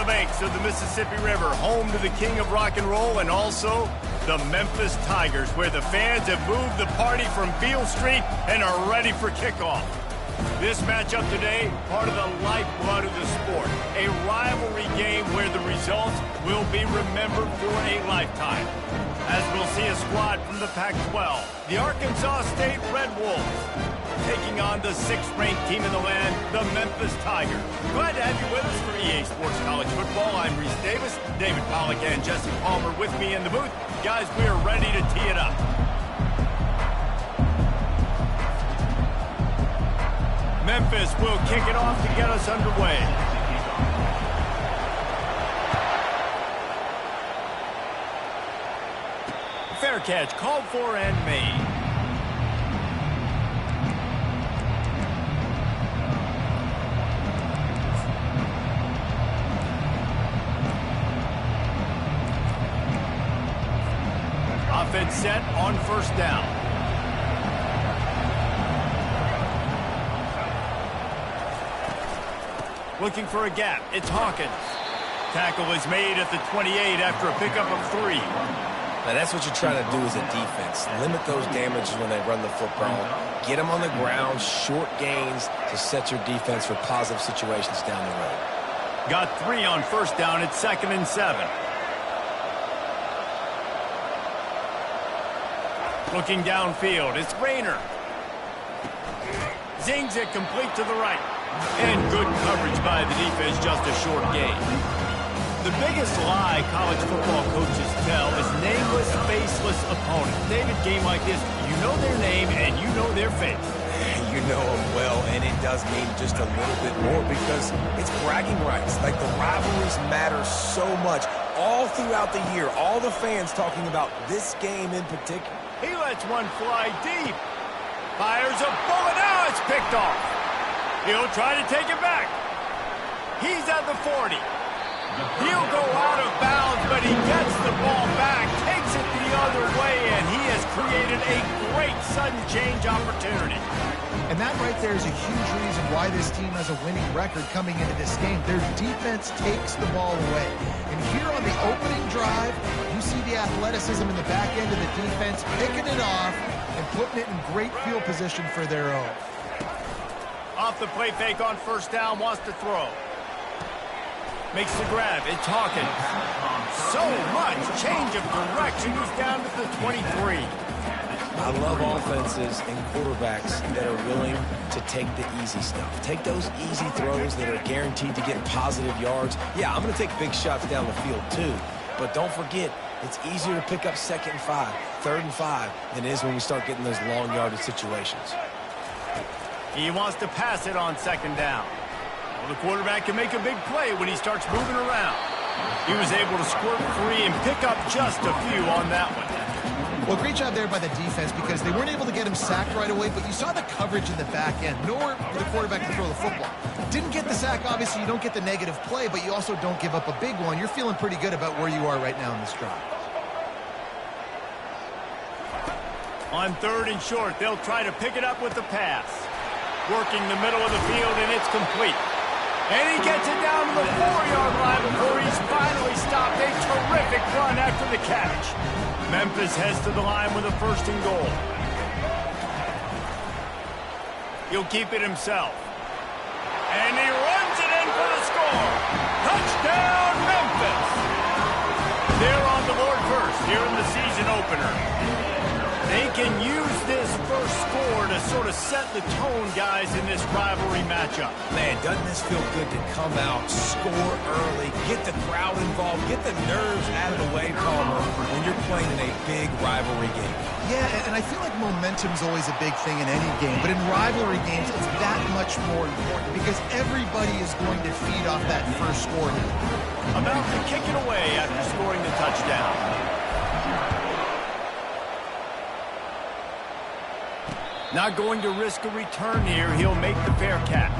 banks of the Mississippi River, home to the king of rock and roll and also the Memphis Tigers, where the fans have moved the party from Beale Street and are ready for kickoff. This matchup today, part of the lifeblood of the sport, a rivalry game where the results will be remembered for a lifetime. As we'll see a squad from the Pac-12, the Arkansas State Red Wolves, taking on the 6th-ranked team in the land, the Memphis Tigers. Glad to have you with us for EA Sports College Football. I'm Reese Davis, David Pollack and Jesse Palmer with me in the booth. Guys, we are ready to tee it up. Memphis will kick it off to get us underway. Fair catch called for and made. Offense set on 1st down. Looking for a gap. It's Hawkins. Tackle is made at the 28 after a pickup of 3. Now that's what you're trying to do as a defense. Limit those damages when they run the football. Get them on the ground, short gains to set your defense for positive situations down the road. Got 3 on 1st down. It's 2nd and 7. Looking downfield. It's Rayner. Zings it complete to the right. And good coverage by the defense, just a short gain. The biggest lie college football coaches tell is nameless, faceless opponents. David, game like this, you know their name and you know their face. You know them well, and it does mean just a little bit more because it's bragging rights. Like, the rivalries matter so much all throughout the year. All the fans talking about this game in particular. He lets one fly deep. Fires a bullet. Now it's picked off. He'll try to take it back. He's at the 40. He'll go out of bounds, but he gets the ball back, takes it the other way, and he has created a great sudden change opportunity. And that right there is a huge reason why this team has a winning record coming into this game. Their defense takes the ball away. And here on the opening drive, you see the athleticism in the back end of the defense, picking it off and putting it in great field position for their own. Off the play fake on 1st down, wants to throw. Makes the grab. It's Hawkins. So much change of direction. He's down to the 23. I love offenses and quarterbacks that are willing to take the easy stuff. Take those easy throws that are guaranteed to get positive yards. Yeah, I'm going to take big shots down the field too. But don't forget, it's easier to pick up 2nd and 5, 3rd and 5 than it is when we start getting those long yardage situations. He wants to pass it on 2nd down. Well, the quarterback can make a big play when he starts moving around. He was able to squirt free and pick up just a few on that one. Well, great job there by the defense because they weren't able to get him sacked right away, but you saw the coverage in the back end. Nowhere for the quarterback to throw the football. Didn't get the sack, obviously. You don't get the negative play, but you also don't give up a big one. You're feeling pretty good about where you are right now in this drive. On 3rd and short, they'll try to pick it up with the pass. Working the middle of the field, and it's complete. And he gets it down to the 4-yard line before he's finally stopped. A terrific run after the catch. Memphis heads to the line with a 1st and goal. He'll keep it himself. And he runs it in for the score. Touchdown, Memphis! They're on the board first here in the season opener. They can use this first score to sort of set the tone, guys, in this rivalry matchup. Man, doesn't this feel good to come out, score early, get the crowd involved, get the nerves out of the way, Palmer, when you're playing in a big rivalry game? Yeah, and I feel like momentum's always a big thing in any game, but in rivalry games, it's that much more important because everybody is going to feed off that first score. About to kick it away after scoring the touchdown. Not going to risk a return here. He'll make the fair catch.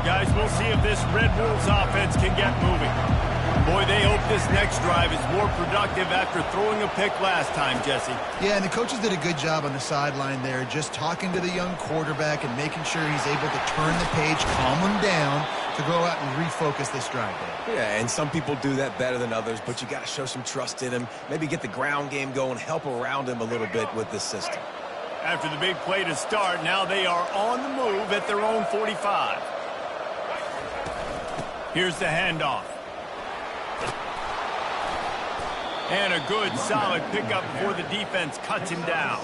Guys, we'll see if this Red Wolves offense can get moving. Boy, they hope this next drive is more productive after throwing a pick last time, Jesse. Yeah, and the coaches did a good job on the sideline there, just talking to the young quarterback and making sure he's able to turn the page, calm him down, to go out and refocus this drive, Dave. Yeah, and some people do that better than others, but you got to show some trust in him, maybe get the ground game going, help around him a little bit with this system. After the big play to start, now they are on the move at their own 45. Here's the handoff. And a good, solid pickup before the defense cuts him down.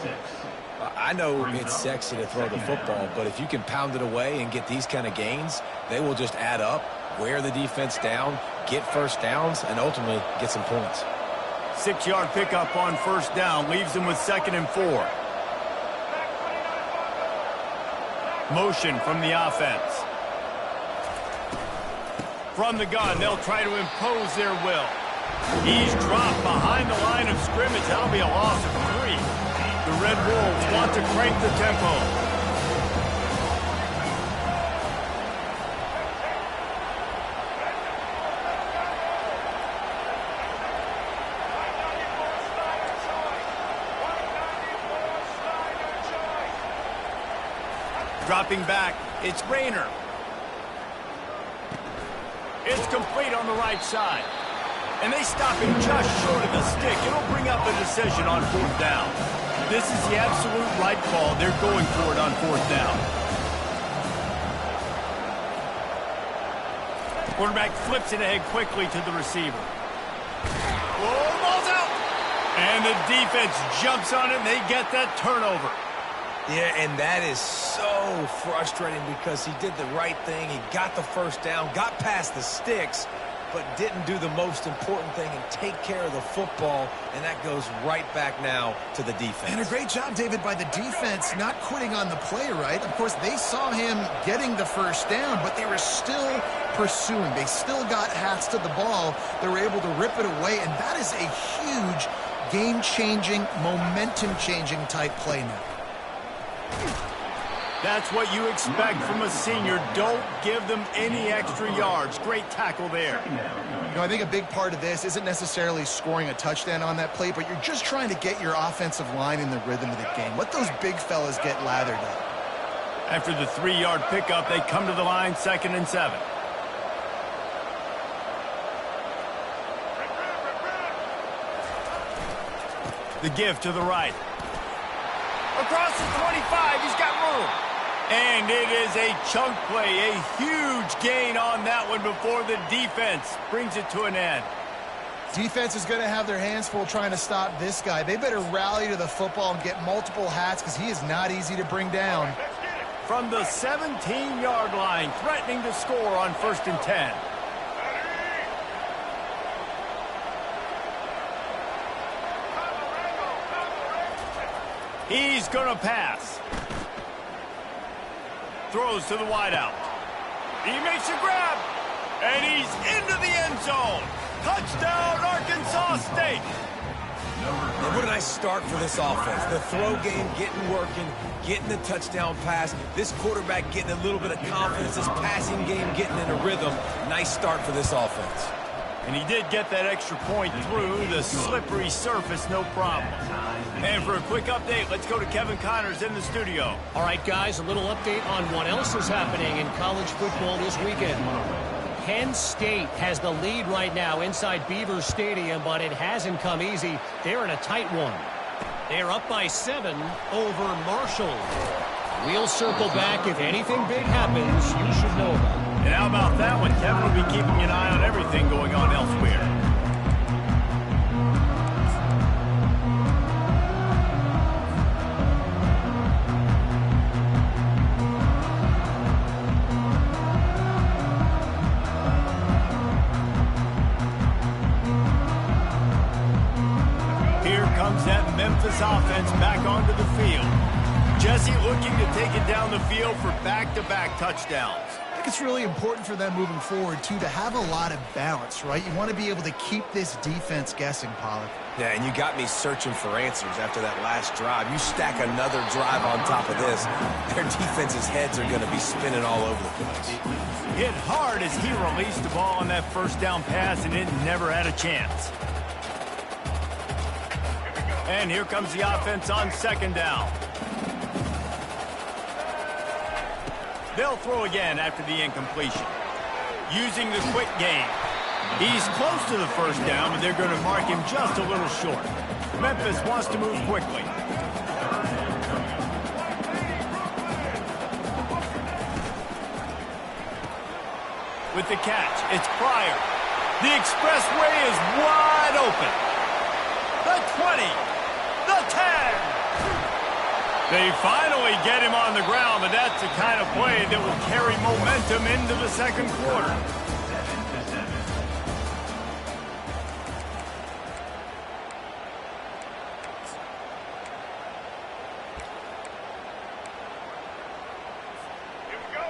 I know it's sexy to throw the football, but if you can pound it away and get these kind of gains, they will just add up, wear the defense down, get first downs, and ultimately get some points. 6-yard pickup on first down leaves them with 2nd and 4. Motion from the offense. From the gun, they'll try to impose their will. He's dropped behind the line of scrimmage. That'll be a loss of 3. The Red Wolves want to crank the tempo. Dropping back, it's Rayner. It's complete on the right side. And they stop him just short of the stick. It'll bring up a decision on 4th down. This is the absolute right call. They're going for it on 4th down. Quarterback flips it ahead quickly to the receiver. Oh, the ball's out! And the defense jumps on it, and they get that turnover. Yeah, and that is so frustrating because he did the right thing. He got the first down, got past the sticks, but didn't do the most important thing and take care of the football, and that goes right back now to the defense. And a great job, David, by the defense not quitting on the play, right? Of course, they saw him getting the first down, but they were still pursuing. They still got hats to the ball. They were able to rip it away, and that is a huge game-changing, momentum-changing type play now. That's what you expect from a senior. Don't give them any extra yards. Great tackle there. You know, I think a big part of this isn't necessarily scoring a touchdown on that play, but you're just trying to get your offensive line in the rhythm of the game. Let those big fellas get lathered up. After the 3-yard pickup, they come to the line, 2nd and 7. The give to the right. Across the 25, he's got room. And it is a chunk play, a huge gain on that one before the defense brings it to an end. Defense is going to have their hands full trying to stop this guy. They better rally to the football and get multiple hats because he is not easy to bring down. From the 17-yard line, threatening to score on 1st and 10. He's going to pass. Throws to the wideout. He makes a grab. And he's into the end zone. Touchdown, Arkansas State. And what a nice start for this offense. The throw game getting working, getting the touchdown pass. This quarterback getting a little bit of confidence. This passing game getting in a rhythm. Nice start for this offense. And he did get that extra point through the slippery surface, no problem. And for a quick update, let's go to Kevin Connors in the studio. All right, guys, a little update on what else is happening in college football this weekend. Penn State has the lead right now inside Beaver Stadium, but it hasn't come easy. They're in a tight one. They're up by 7 over Marshall. We'll circle back. If anything big happens, you should know about it. And how about that one? Kevin will be keeping an eye on everything going on elsewhere. Here comes that Memphis offense back onto the field. Jesse looking to take it down the field for back-to-back touchdowns. think it's really important for them moving forward, too, to have a lot of balance, right? You want to be able to keep this defense guessing, Pollard. Yeah, and you got me searching for answers after that last drive. You stack another drive on top of this, their defense's heads are going to be spinning all over the place. Hit hard as he released the ball on that first down pass, and it never had a chance. And here comes the offense on second down. They'll throw again after the incompletion. Using the quick game. He's close to the first down, but they're going to mark him just a little short. Memphis wants to move quickly. With the catch, it's Pryor. The expressway is wide open. The 20. The 10. They finally get him on the ground, but that's the kind of play that will carry momentum into the second quarter.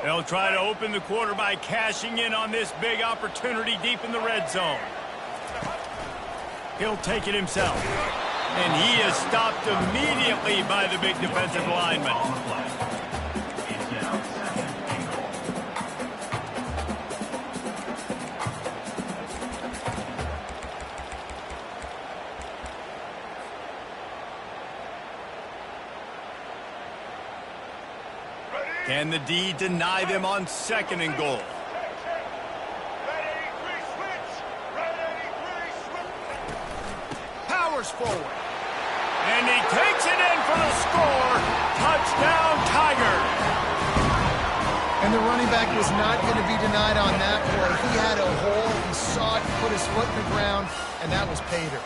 They'll try to open the quarter by cashing in on this big opportunity deep in the red zone. He'll take it himself. And he is stopped immediately by the big defensive lineman. Can the D deny them on second and goal? Powers forward. And he takes it in for the score. Touchdown, Tigers. And the running back was not going to be denied on that play. He had a hole. He saw it, put his foot in the ground, and that was Pater.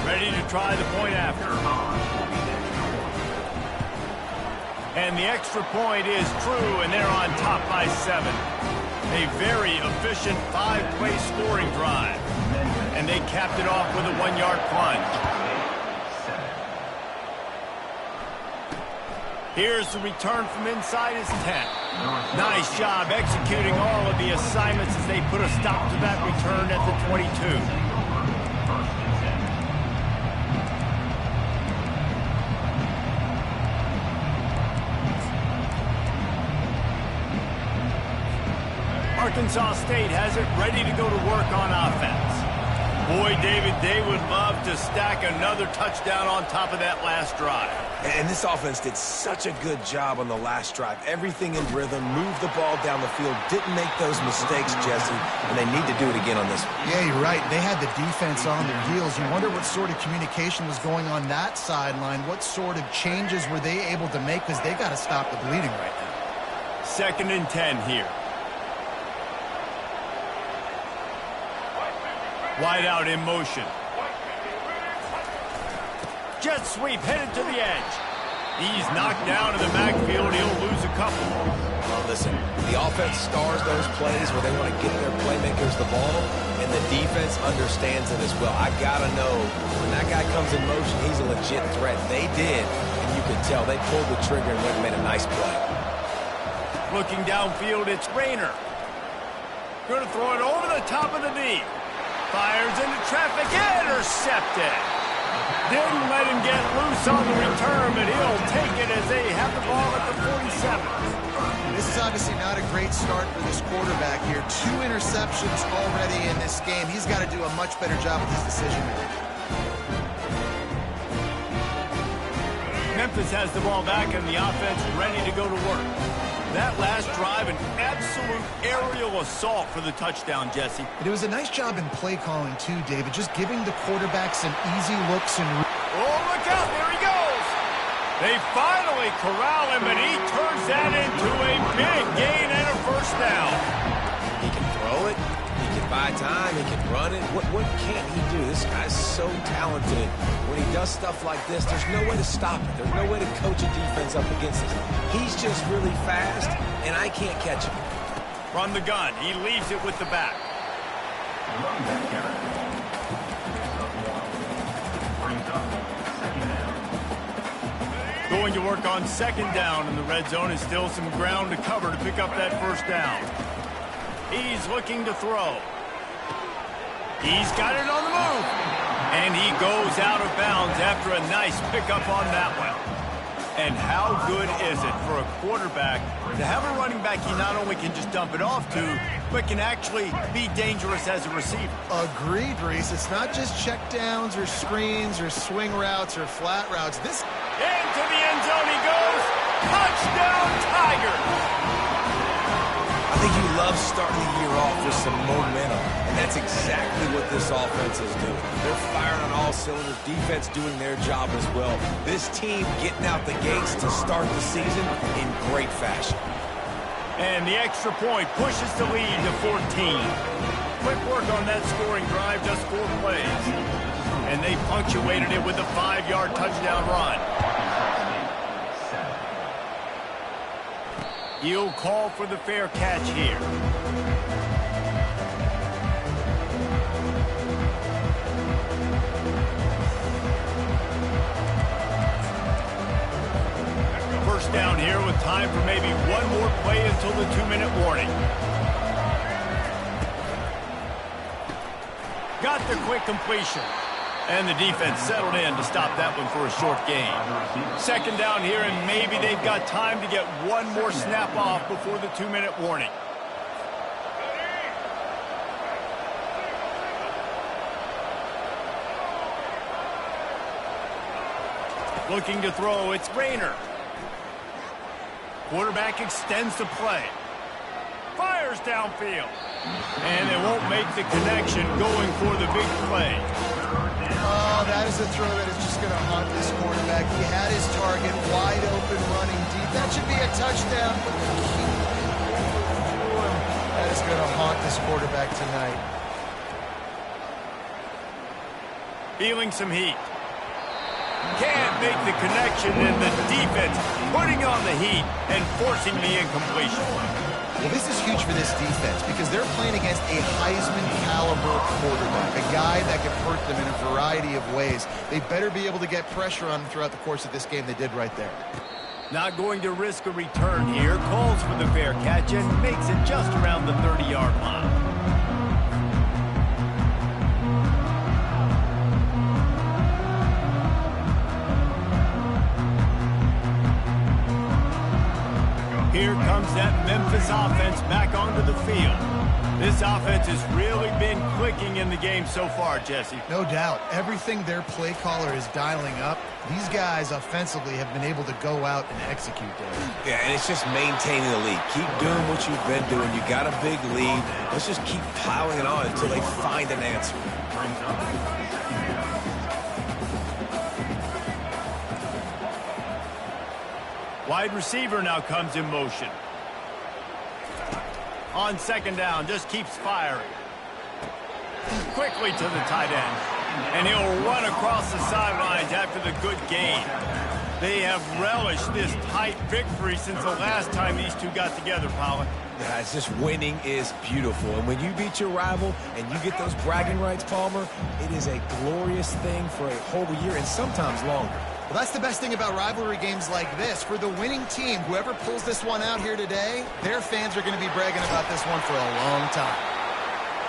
Ready to try the point after. And the extra point is true, and they're on top by 7. A very efficient 5-play scoring drive. And they capped it off with a 1-yard plunge. Here's the return from inside his 10. Nice job executing all of the assignments as they put a stop to that return at the 22. Arkansas State has it ready to go to work on offense. Boy, David, they would love to stack another touchdown on top of that last drive. And this offense did such a good job on the last drive. Everything in rhythm, moved the ball down the field, didn't make those mistakes, Jesse, and they need to do it again on this one. Yeah, you're right. They had the defense on their heels. You wonder what sort of communication was going on that sideline. What sort of changes were they able to make, because they got to stop the bleeding right now. 2nd and 10 here. Wide out in motion. Jet sweep headed to the edge. He's knocked down in the backfield. He'll lose a couple. Well, listen, the offense stars those plays where they want to get their playmakers the ball, and the defense understands it as well. I got to know when that guy comes in motion, he's a legit threat. They did, and you could tell they pulled the trigger and went and made a nice play. Looking downfield, it's Rayner. Going to throw it over the top of the knee. Fires into traffic, intercepted. Didn't let him get loose on the return, but he'll take it as they have the ball at the 47. This is obviously not a great start for this quarterback here. 2 interceptions already in this game. He's got to do a much better job with his decision-making. Memphis has the ball back, and the offense ready to go to work. That last drive, an absolute aerial assault for the touchdown, Jesse. But it was a nice job in play calling, too, David. Just giving the quarterback some easy looks and... Oh, look out. There he goes. They finally corral him, and he turns that into a big gain and a first down. He can throw it. He can buy time. He can run it. What can't he do? This guy's so talented. When he does stuff like this, there's no way to stop it. There's no way to coach a defense up against this. He's just really fast, and I can't catch him. From the gun, he leaves it with the back. Going to work on second down in the red zone, and still some ground to cover to pick up that first down. He's looking to throw. He's got it on the move. And he goes out of bounds after a nice pickup on that one. And how good is it for a quarterback to have a running back he not only can just dump it off to, but can actually be dangerous as a receiver? Agreed, Reese. It's not just check downs or screens or swing routes or flat routes. This into the end zone he goes. Touchdown, Tigers! I think you love starting the year off with some momentum, and that's exactly what this offense is doing. They're firing on all cylinders, defense doing their job as well. This team getting out the gates to start the season in great fashion. And the extra point pushes the lead to 14. Quick work on that scoring drive, just 4 plays. And they punctuated it with a 5-yard touchdown run. He'll call for the fair catch here. First down here with time for maybe one more play until the 2-minute warning. Got the quick completion. And the defense settled in to stop that one for a short gain. Second down here, and maybe they've got time to get one more snap off before the 2-minute warning. Looking to throw, it's Rayner. Quarterback extends the play. Fires downfield. And they won't make the connection going for the big play. Oh, that is a throw that is just going to haunt this quarterback. He had his target wide open, running deep. That should be a touchdown, but the keeper, that is going to haunt this quarterback tonight. Feeling some heat. Can't make the connection, and the defense putting on the heat and forcing the incompletion. Well, this is huge for this defense because they're playing against a Heisman-caliber quarterback, a guy that can hurt them in a variety of ways. They better be able to get pressure on him throughout the course of this game. They did right there. Not going to risk a return here. Calls for the fair catch and makes it just around the 30-yard line. Here comes that Memphis offense back onto the field. This offense has really been clicking in the game so far, Jesse. No doubt. Everything their play caller is dialing up, these guys offensively have been able to go out and execute there. Yeah, and it's just maintaining the lead. Keep doing what you've been doing. You got a big lead. Let's just keep piling it on until they find an answer. Wide receiver now comes in motion. On second down, just keeps firing. Quickly to the tight end. And he'll run across the sidelines after the good gain. They have relished this tight victory since the last time these two got together, Pollard. Yeah, it's just winning is beautiful. And when you beat your rival and you get those bragging rights, Palmer, it is a glorious thing for a whole year and sometimes longer. Well, that's the best thing about rivalry games like this. For the winning team, whoever pulls this one out here today, their fans are going to be bragging about this one for a long time.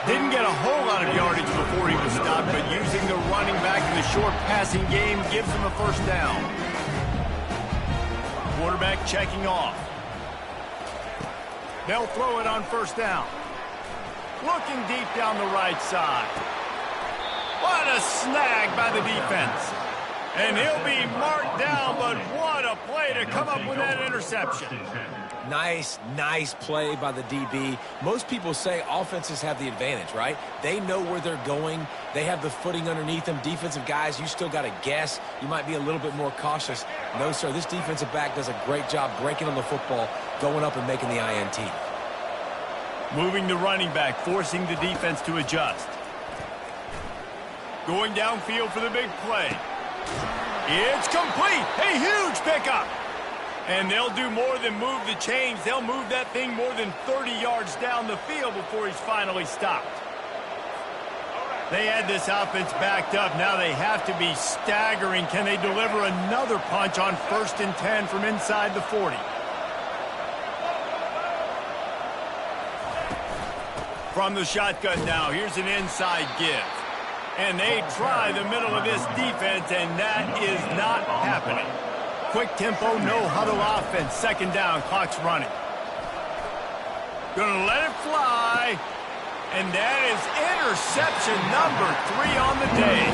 Didn't get a whole lot of yardage before he was stopped, but using the running back in the short passing game gives him a first down. Quarterback checking off. They'll throw it on first down. Looking deep down the right side. What a snag by the defense. And he'll be marked down, but what a play to come up with that interception. Nice play by the DB. Most people say offenses have the advantage, right? They know where they're going. They have the footing underneath them. Defensive guys, you still got to guess. You might be a little bit more cautious. No, sir, this defensive back does a great job breaking on the football, going up and making the INT. Moving the running back, forcing the defense to adjust. Going downfield for the big play. It's complete. A huge pickup. And they'll do more than move the chains. They'll move that thing more than 30 yards down the field before he's finally stopped. They had this offense backed up. Now they have to be staggering. Can they deliver another punch on 1st and 10 from inside the 40? From the shotgun now, here's an inside give. And they try the middle of this defense, and that is not happening. Quick tempo, no huddle offense. 2nd down, clock's running. Gonna let it fly. And that is interception number 3 on the day.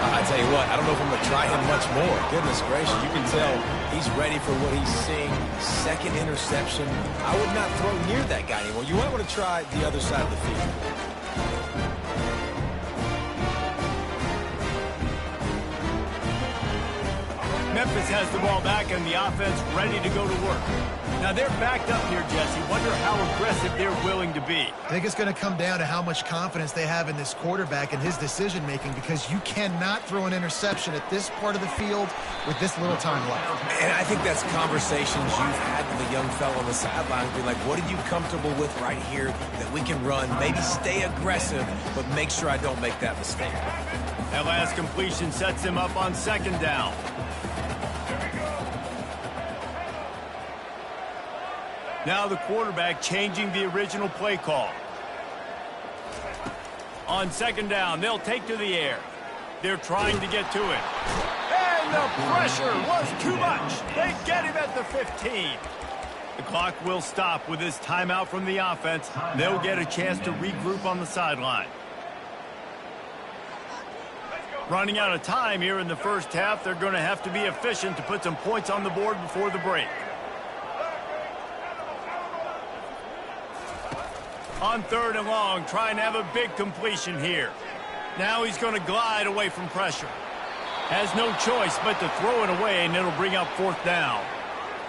I tell you what, I don't know if I'm going to try him much more. Goodness gracious, you can tell he's ready for what he's seeing. 2nd interception. I would not throw near that guy anymore. You might want to try the other side of the field. Memphis has the ball back and the offense ready to go to work. Now they're backed up here, Jesse. Wonder how aggressive they're willing to be. I think it's going to come down to how much confidence they have in this quarterback and his decision-making, because you cannot throw an interception at this part of the field with this little time left. And I think that's conversations you've had with a young fellow on the sideline. Be like, what are you comfortable with right here that we can run? Maybe stay aggressive, but make sure I don't make that mistake. That last completion sets him up on 2nd down. Now the quarterback changing the original play call. On 2nd down, they'll take to the air. They're trying to get to it. And the pressure was too much. They get him at the 15. The clock will stop with this timeout from the offense. They'll get a chance to regroup on the sideline. Running out of time here in the 1st half, they're going to have to be efficient to put some points on the board before the break. On 3rd and long, trying to have a big completion here. Now he's going to glide away from pressure. Has no choice but to throw it away, and it'll bring up 4th down.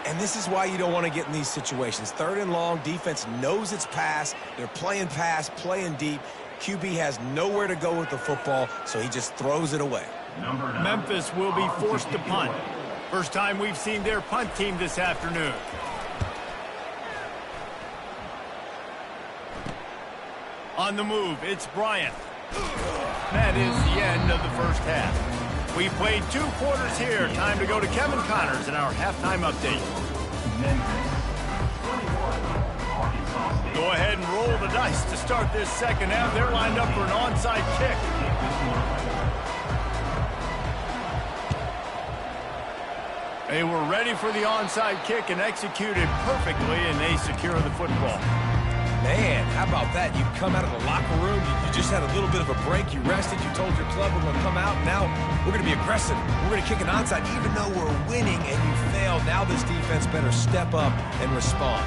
And this is why you don't want to get in these situations. 3rd and long, defense knows it's pass. They're playing pass, playing deep. QB has nowhere to go with the football, so he just throws it away. Memphis will be forced to punt. First time we've seen their punt team this afternoon. On the move, it's Bryant. That is the end of the 1st half. We played 2 quarters here. Time to go to Kevin Connors in our halftime update. Go ahead and roll the dice to start this 2nd half. They're lined up for an onside kick. They were ready for the onside kick and executed perfectly, and they secure the football. Man, how about that? You come out of the locker room, you just had a little bit of a break, you rested, you told your club we're going to come out, now we're going to be aggressive. We're going to kick an onside even though we're winning and you failed. Now this defense better step up and respond.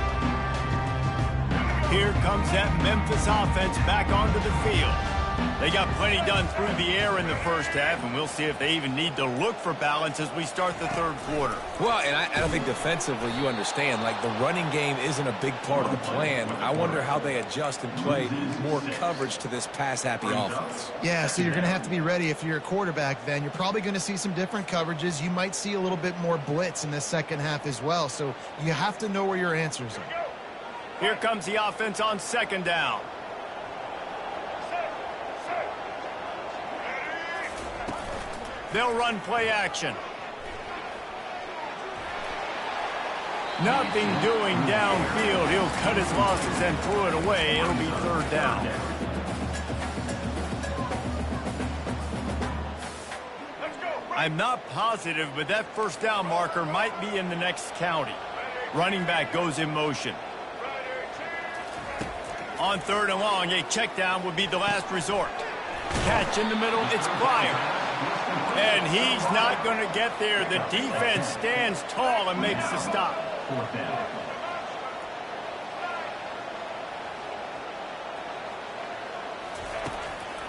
Here comes that Memphis offense back onto the field. They got plenty done through the air in the 1st half, and we'll see if they even need to look for balance as we start the 3rd quarter. Well, and I think defensively, you understand, like the running game isn't a big part of the plan. I wonder how they adjust and play more coverage to this pass-happy offense. Yeah, so you're going to have to be ready if you're a quarterback then. You're probably going to see some different coverages. You might see a little bit more blitz in the 2nd half as well, so you have to know where your answers are. Here comes the offense on 2nd down. They'll run play action. Nothing doing downfield. He'll cut his losses and throw it away. It'll be 3rd down. I'm not positive, but that 1st down marker might be in the next county. Running back goes in motion. On 3rd and long, a check down would be the last resort. Catch in the middle, it's Bryant. And he's not going to get there. The defense stands tall and makes the stop.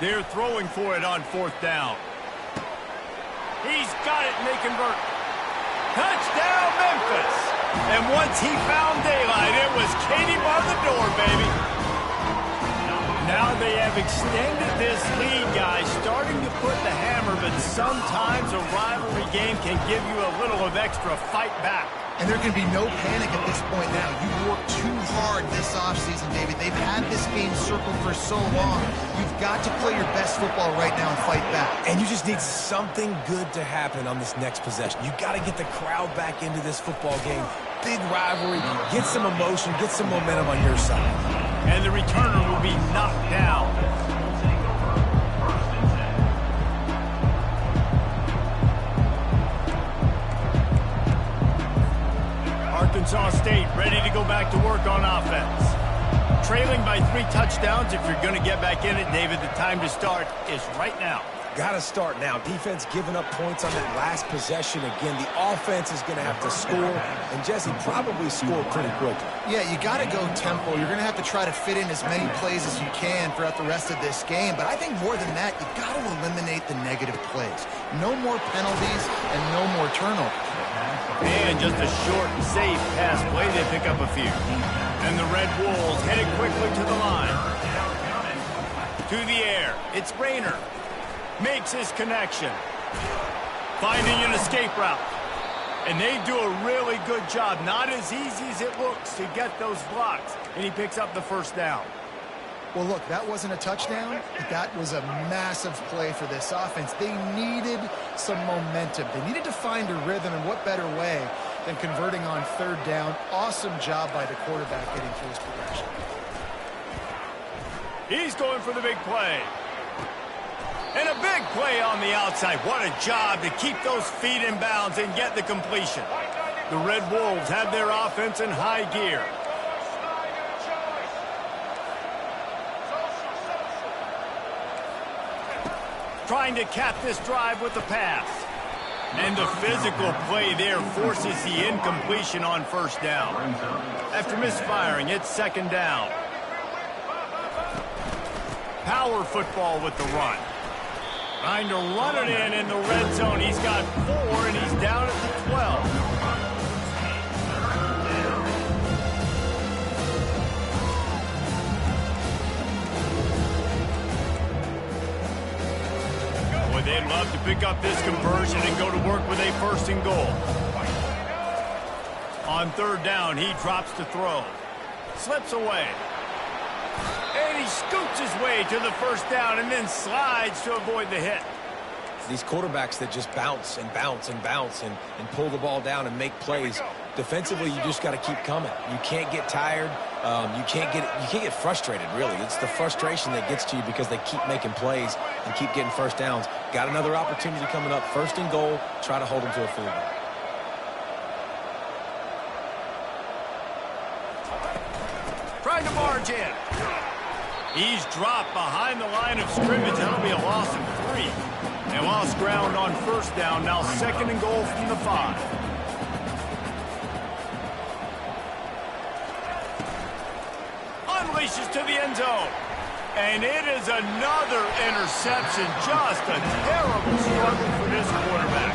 They're throwing for it on 4th down. He's got it and they convert. Touchdown, Memphis. And once he found daylight, it was Katie bar the door, baby. Now they have extended this lead, guys, starting to put the hammer, but sometimes a rivalry game can give you a little of extra fight back. And there can be no panic at this point now. You've worked too hard this offseason, David. They've had had this game circled for so long. You've got to play your best football right now and fight back. And you just need something good to happen on this next possession. You got to get the crowd back into this football game. Big rivalry, get some emotion, get some momentum on your side. And the returner will be knocked down. Arkansas State ready to go back to work on offense. Trailing by 3 touchdowns. If you're going to get back in it, David, the time to start is right now. Got to start now. Defense giving up points on that last possession. Again, the offense is going to have to score, and Jesse probably scored pretty quickly. Yeah, you got to go tempo. You're going to have to try to fit in as many plays as you can throughout the rest of this game. But I think more than that, you got to eliminate the negative plays. No more penalties and no more turnovers. And just a short, safe pass play. They pick up a few. And the Red Wolves headed quickly to the line. To the air. It's Rayner. Makes his connection. Finding an escape route. And they do a really good job. Not as easy as it looks to get those blocks. And he picks up the first down. Well, look, that wasn't a touchdown, but that was a massive play for this offense. They needed some momentum. They needed to find a rhythm, and what better way than converting on 3rd down. Awesome job by the quarterback getting through his progression. He's going for the big play. And a big play on the outside. What a job to keep those feet in bounds and get the completion. The Red Wolves have their offense in high gear. Trying to cap this drive with the pass. And the physical play there forces the incompletion on 1st down. After misfiring, it's 2nd down. Power football with the run. Trying to run it in the red zone. He's got 4, and he's down at the 12. They'd love to pick up this conversion and go to work with a 1st and goal. On 3rd down, he drops to throw. Slips away. And he scoots his way to the 1st down and then slides to avoid the hit. These quarterbacks that just bounce and bounce and bounce and pull the ball down and make plays. Defensively, you just got to keep coming. You can't get tired. You can't get frustrated, really. It's the frustration that gets to you because they keep making plays and keep getting 1st downs. Got another opportunity coming up. 1st and goal. Try to hold them to a field goal. Trying to barge in. He's dropped behind the line of scrimmage. That'll be a loss of 3. They lost ground on 1st down. Now 2nd and goal from the 5. Unleashes to the end zone. And it is another interception. Just a terrible struggle for this quarterback.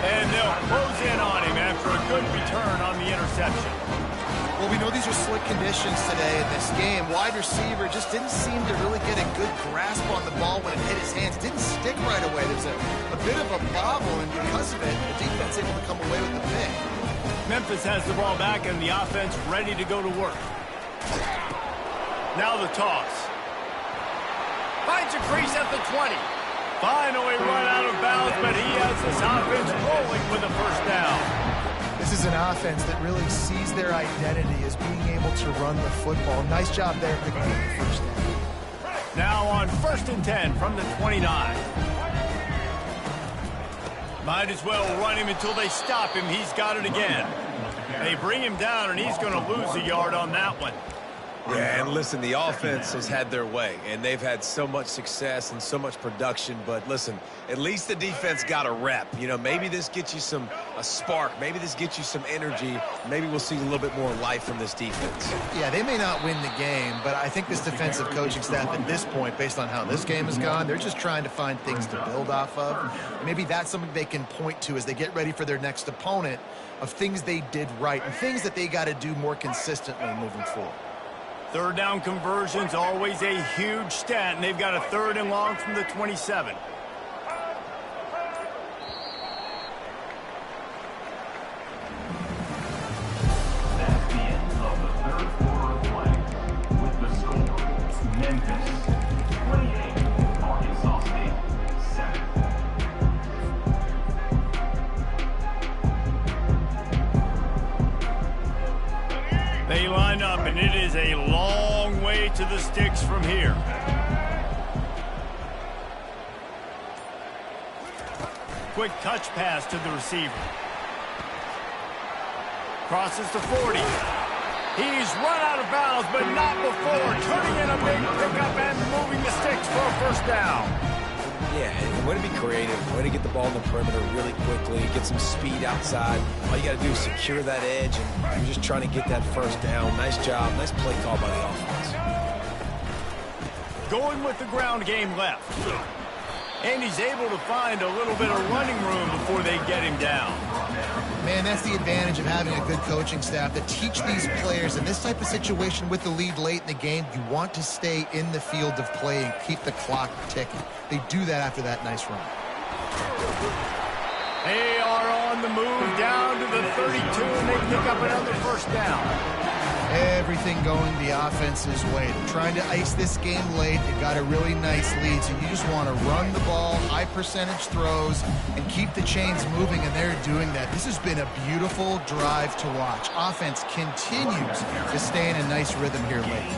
And they'll close in on him after a good return on the interception. Well, we know these are slick conditions today in this game. Wide receiver just didn't seem to really get a good grasp on the ball when it hit his hands. Didn't stick right away. There's a bit of a bobble, and because of it, the defense able to come away with the pick. Memphis has the ball back, and the offense ready to go to work. Now the toss. Finds a crease at the 20. Finally run out of bounds, but he has this offense rolling with a 1st down. This is an offense that really sees their identity as being able to run the football. Nice job there picking up the 1st down. Now on 1st and 10 from the 29. Might as well run him until they stop him. He's got it again. They bring him down, and he's going to lose a yard on that one. Yeah, and listen, the offense has had their way, and they've had so much success and so much production. But listen, at least the defense got a rep. You know, maybe this gets you a spark. Maybe this gets you some energy. Maybe we'll see a little bit more life from this defense. Yeah, they may not win the game, but I think this defensive coaching staff at this point, based on how this game has gone, they're just trying to find things to build off of. Maybe that's something they can point to as they get ready for their next opponent, of things they did right and things that they got to do more consistently moving forward. 3rd down conversion's always a huge stat, and they've got a 3rd and long from the 27. That's the end of the 3rd quarter of play, with the score They line up, and it is a long way to the sticks from here. Quick touch pass to the receiver. Crosses to 40. He's run out of bounds, but not before turning in a big pickup and moving the sticks for a first down. Yeah, way to be creative, way to get the ball in the perimeter really quickly, get some speed outside. All you got to do is secure that edge, and you're just trying to get that first down. Nice job, nice play call by the offense. Going with the ground game left. And he's able to find a little bit of running room before they get him down. Man, that's the advantage of having a good coaching staff that teach these players in this type of situation with the lead late in the game. You want to stay in the field of play and keep the clock ticking. They do that after that nice run. They are on the move down to the 32, and they pick up another first down. Everything going the offense's way. They're trying to ice this game late. They got a really nice lead, so you just want to run the ball, high percentage throws, and keep the chains moving, and they're doing that. This has been a beautiful drive to watch. Offense continues to stay in a nice rhythm here late.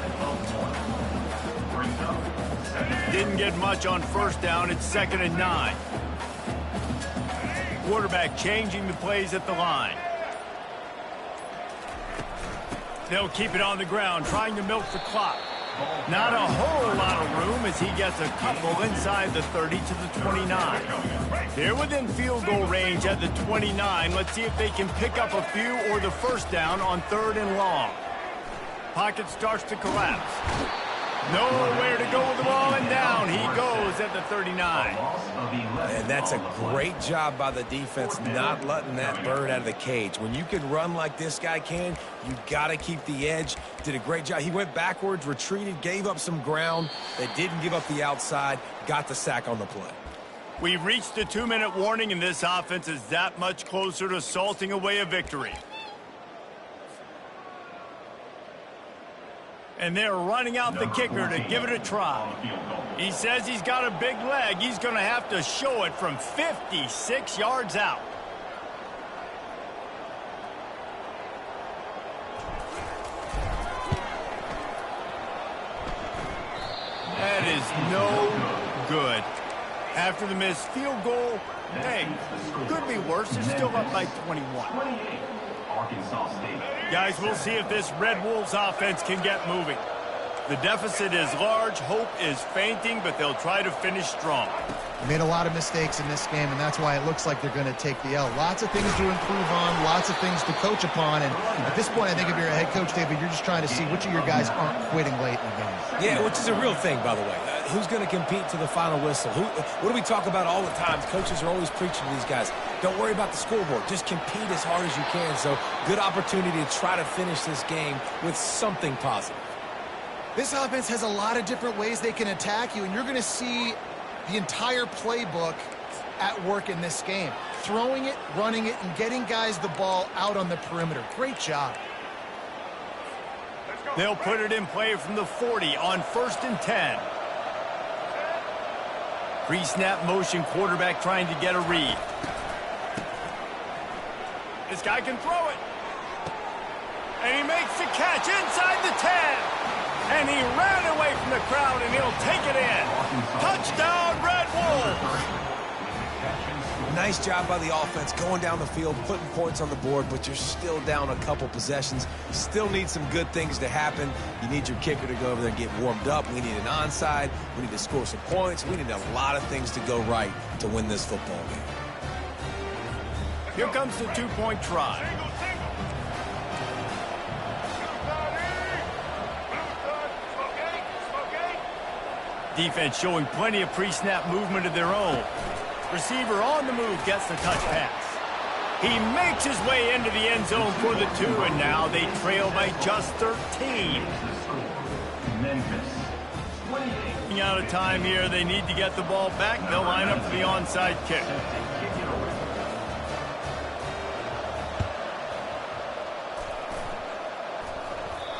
Didn't get much on first down. It's 2nd and 9. Quarterback changing the plays at the line. They'll keep it on the ground, trying to milk the clock. Not a whole lot of room as he gets a couple inside the 30 to the 29. They're within field goal range at the 29. Let's see if they can pick up a few or the first down on 3rd and long. Pocket starts to collapse. Nowhere to go with the ball, and down he goes at the 39. And that's a great job by the defense not letting that bird out of the cage. When you can run like this guy can, you got to keep the edge. Did a great job. He went backwards, retreated, gave up some ground. They didn't give up the outside, got the sack on the play. We've reached the 2-minute warning, and this offense is that much closer to salting away a victory. And they're running out the kicker to give it a try. He says he's got a big leg. He's going to have to show it from 56 yards out. That is no good. After the missed field goal, hey, could be worse. They're still up by 21. Guys, we'll see if this Red Wolves offense can get moving. The deficit is large, hope is fainting, but they'll try to finish strong. Made a lot of mistakes in this game, and that's why it looks like they're going to take the L. Lots of things to improve on, lots of things to coach upon, and at this point, I think if you're a head coach, David, you're just trying to see which of your guys aren't quitting late in the game. Yeah, which is a real thing, by the way. Who's going to compete to the final whistle? What do we talk about all the time? Coaches are always preaching to these guys. Don't worry about the scoreboard. Just compete as hard as you can. So, good opportunity to try to finish this game with something positive. This offense has a lot of different ways they can attack you, and you're going to see the entire playbook at work in this game. Throwing it, running it, and getting guys the ball out on the perimeter. Great job. They'll put it in play from the 40 on 1st and 10. Pre-snap motion, quarterback trying to get a read. This guy can throw it. And he makes the catch inside the 10. And he ran away from the crowd, and he'll take it in. Touchdown, Red Wolves. Nice job by the offense going down the field, putting points on the board, but you're still down a couple possessions. Still need some good things to happen. You need your kicker to go over there and get warmed up. We need an onside. We need to score some points. We need a lot of things to go right to win this football game. Here comes the two-point try. Defense showing plenty of pre-snap movement of their own. Receiver on the move gets the touch pass. He makes his way into the end zone for the 2, and now they trail by just 13. Memphis. Running out of time here. They need to get the ball back. They'll line up for the onside kick.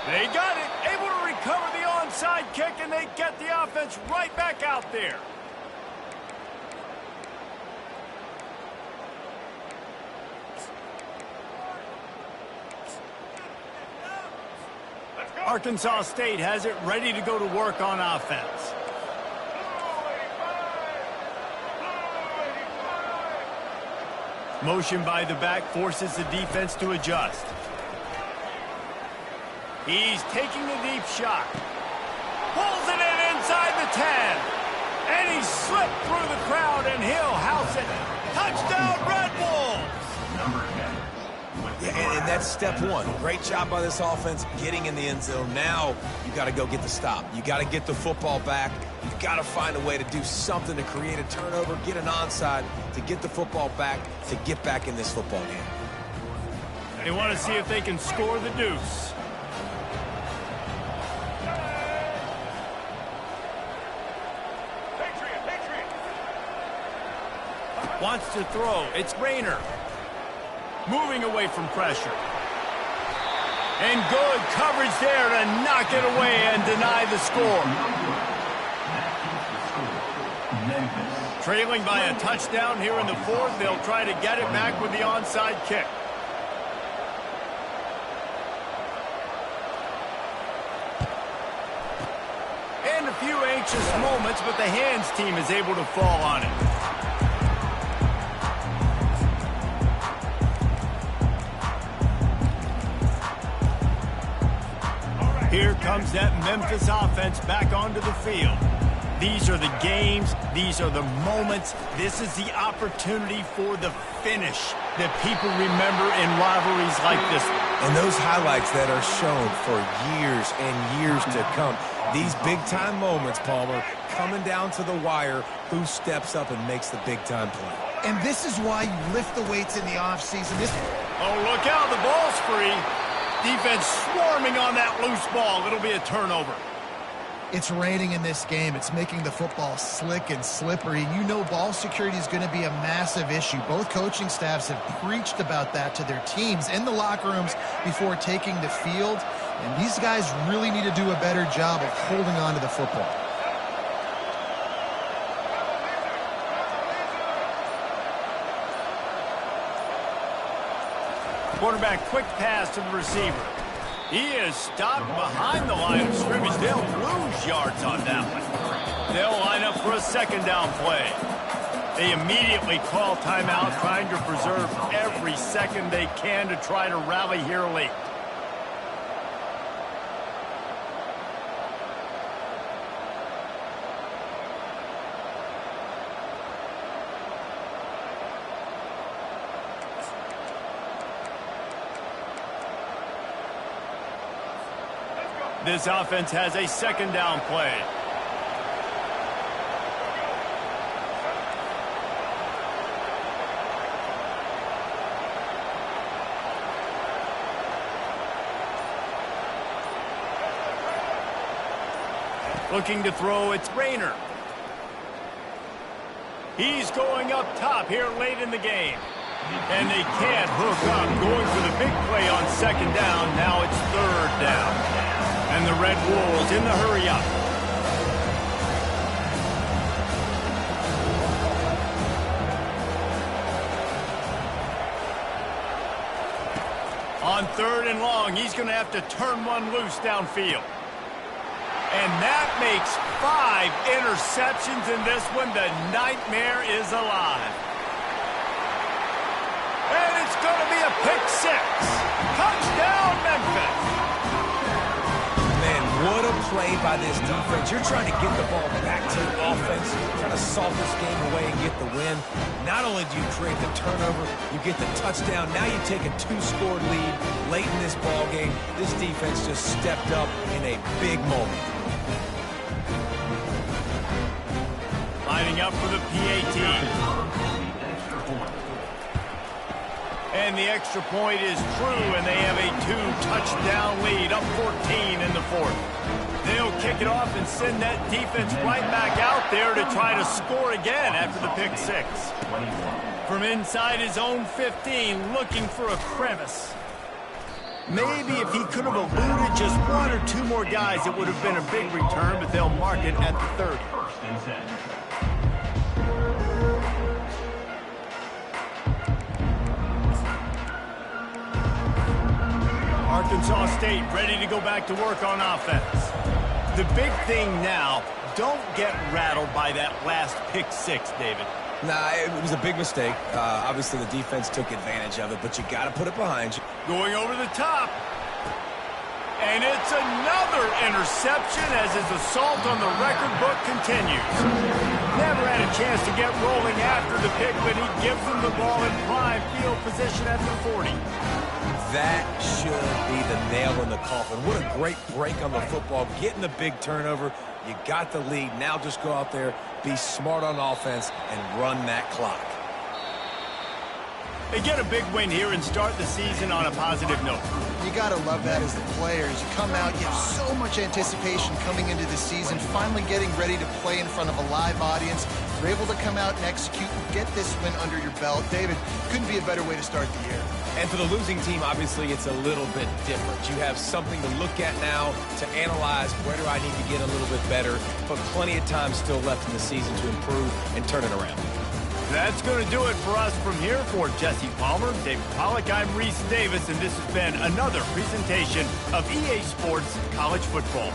They got it. Able to recover the onside kick, and they get the offense right back out there. Arkansas State has it ready to go to work on offense. Motion by the back forces the defense to adjust. He's taking the deep shot. Pulls it in inside the 10. And he slipped through the crowd, and he'll house it. Touchdown, Red Wolves! Number 10. Yeah, and that's step one. Great job by this offense getting in the end zone. Now you got to go get the stop. You got to get the football back. You've got to find a way to do something to create a turnover, get an onside, to get the football back, to get back in this football game. They want to see if they can score the deuce. Wants to throw. It's Rayner. Moving away from pressure. And good coverage there to knock it away and deny the score. Memphis. Trailing by a touchdown here in the fourth. They'll try to get it back with the onside kick. And a few anxious moments, but the hands team is able to fall on it. Here comes that Memphis offense back onto the field. These are the games. These are the moments. This is the opportunity for the finish that people remember in rivalries like this one. And those highlights that are shown for years and years to come. These big-time moments, Palmer, coming down to the wire, who steps up and makes the big-time play. And this is why you lift the weights in the offseason. Oh, look out. The ball's free. Defense swarming on that loose ball. It'll be a turnover. It's raining in this game. It's making the football slick and slippery. You know ball security is going to be a massive issue. Both coaching staffs have preached about that to their teams in the locker rooms before taking the field. And these guys really need to do a better job of holding on to the football. Quarterback quick pass to the receiver. He is stopped behind the line of scrimmage. They'll lose yards on that one. They'll line up for a second down play. They immediately call timeout, trying to preserve every second they can to try to rally here late. This offense has a second down play. Looking to throw, it's Rayner. He's going up top here late in the game. And they can't hook up. Going for the big play on second down. Now it's third down. And the Red Wolves in the hurry-up. On third and long, he's going to have to turn one loose downfield. And that makes 5 interceptions in this one. The nightmare is alive. And it's going to be a pick 6. Touchdown, Memphis. What a play by this defense. You're trying to get the ball back to the offense, trying to salt this game away and get the win. Not only do you create the turnover, you get the touchdown. Now you take a 2-score lead late in this ball game. This defense just stepped up in a big moment. Lining up for the PAT. And the extra point is true, and they have a 2-touchdown lead, up 14 in the fourth. They'll kick it off and send that defense right back out there to try to score again after the pick 6. From inside his own 15, looking for a crevice. Maybe if he could have eluded just 1 or 2 more guys, it would have been a big return, but they'll mark it at the 30. First and 10. Arkansas State ready to go back to work on offense. The big thing now, don't get rattled by that last pick six, David. Nah, it was a big mistake. Obviously, the defense took advantage of it, but you got to put it behind you. Going over the top. And it's another interception as his assault on the record book continues. Never had a chance to get rolling after the pick, but he gives them the ball in prime field position at the 40. That should be the nail in the coffin. What a great break on the football, getting the big turnover. You got the lead. Now just go out there, be smart on offense, and run that clock. They get a big win here and start the season on a positive note. You got to love that as the players. You come out, you have so much anticipation coming into the season, finally getting ready to play in front of a live audience. You're able to come out and execute and get this win under your belt. David, couldn't be a better way to start the year. And for the losing team, obviously, it's a little bit different. You have something to look at now to analyze where do I need to get a little bit better, but plenty of time still left in the season to improve and turn it around. That's going to do it for us from here. For Jesse Palmer, David Pollack, I'm Reese Davis, and this has been another presentation of EA Sports College Football.